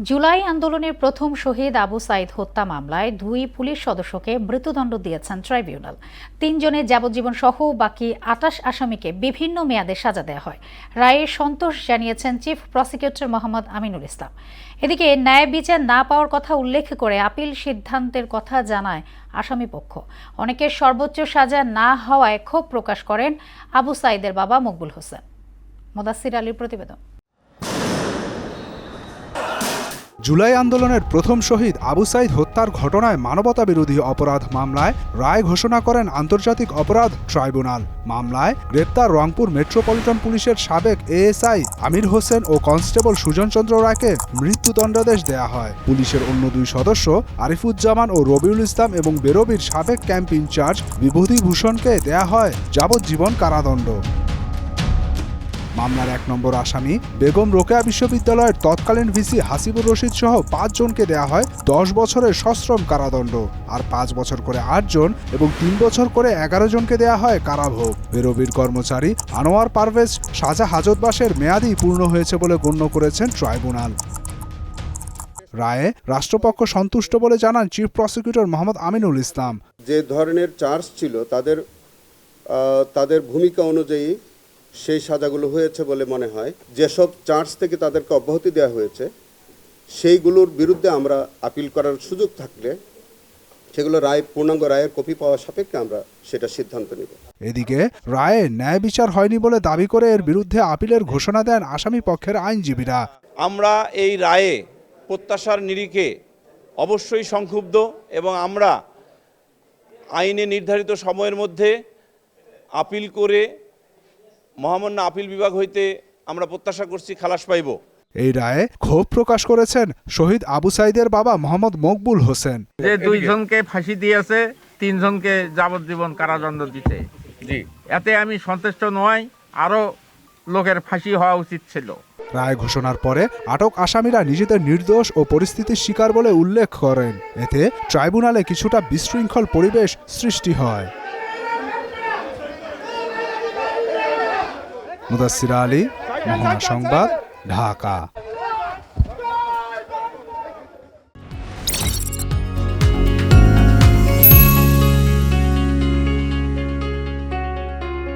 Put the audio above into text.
জুলাই আন্দোলনের প্রথম শহীদ আবু সাইদ হত্যা মামলায় 2 পুলিশ সদস্যকে মৃত্যুদণ্ড দিয়েছেন ট্রাইব্যুনাল। 3 জনের যাবজ্জীবন সহ বাকি 28 আসামিকে বিভিন্ন মেয়াদে সাজা দেওয়া হয়। রায়ে সন্তোষ জানিয়েছেন চিফ প্রসিকিউটর মোহাম্মদ আমিনুল ইসলাম। এদিকে ন্যায় বিচার না পাওয়ার কথা উল্লেখ করে আপিল সিদ্ধান্তের কথা জানায় আসামিপক্ষ। অনেকের সর্বোচ্চ সাজা না হওয়ায় ক্ষোভ প্রকাশ করেন আবু সাইদের বাবা মকবুল হোসেন। মোদাসির আলীর প্রতিবেদন। জুলাই আন্দোলনের প্রথম শহীদ আবু সাইদ হত্যার ঘটনায় মানবতাবিরোধী অপরাধ মামলায় রায় ঘোষণা করেন আন্তর্জাতিক অপরাধ ট্রাইব্যুনাল। মামলায় গ্রেপ্তার রংপুর মেট্রোপলিটন পুলিশের সাবেক এএসআই আমির হোসেন ও কনস্টেবল সুজন চন্দ্র রায়কে মৃত্যুদণ্ডাদেশ দেয়া হয়। পুলিশের অন্য 2 সদস্য আরিফুজ্জামান ও রবিউল ইসলাম এবং বেরোবির সাবেক ক্যাম্প ইনচার্জ বিভূতিভূষণকে দেয়া হয় যাবজ্জীবন কারাদণ্ড। মামলার 1 নম্বর আসামি বেগম রোকেয়া বিশ্ববিদ্যালয়ের তৎকালীন ভিসি হাসিবুর রশিদ সহ 5 জনকে দেয়া হয় 10 বছরের সশ্রম কারাদণ্ড, আর 5 বছর করে 8 জন এবং 3 বছর করে 11 জনকে দেয়া হয় কারাভোগ। বেরোবির কর্মচারী আনোয়ার পারভেজ সাজা হাজতবাসের মেয়াদই পূর্ণ হয়েছে বলে গণ্য করেছেন ট্রাইব্যুনাল। রায়ে রাষ্ট্রপক্ষ সন্তুষ্ট বলে জানান চিফ প্রসিকিউটর মোহাম্মদ আমিনুল ইসলাম। যে ধরনের চার্জ ছিল তাদের ভূমিকা অনুযায়ী সেই সাজাগুলো হয়েছে বলে মনে হয়। যেসব চার্জ থেকে তাদেরকে অব্যাহতি দেওয়া হয়েছে সেইগুলোর বিরুদ্ধে আমরা আপিল করার সুযোগ থাকলে সেগুলো পূর্ণাঙ্গ রায়ের কপি পাওয়া সাপেক্ষে আমরা সেটা সিদ্ধান্ত নেব। এদিকে রায়ে ন্যায় বিচার হয়নি বলে দাবি করে এর বিরুদ্ধে আপিলের ঘোষণা দেন আসামি পক্ষের আইনজীবীরা। আমরা এই রায়ে প্রত্যাশার নিরিখে অবশ্যই সংক্ষুব্ধ এবং আমরা আইনে নির্ধারিত সময়ের মধ্যে আপিল করে মহামান্য আপিল বিভাগ হইতে আমরা প্রত্যাশা করছি খালাস পাইব। এই রায়ে ক্ষোভ প্রকাশ করেছেন শহীদ আবু সাইদের বাবা মোহাম্মদ মকবুল হোসেন। যে 2 জনকে ফাঁসি দিয়েছে, 3 জনকে যাবজ্জীবন কারাদণ্ড দিতে, এতে আমি সন্তুষ্ট নই। আরো লোকের ফাঁসি হওয়া উচিত ছিল। রায় ঘোষণার পরে আটক আসামিরা নিজেদের নির্দোষ ও পরিস্থিতির শিকার বলে উল্লেখ করেন। এতে ট্রাইব্যুনালে কিছুটা বিশৃঙ্খল পরিবেশ সৃষ্টি হয়। মুদাসসির আলী, মহাসংবাদ, ঢাকা।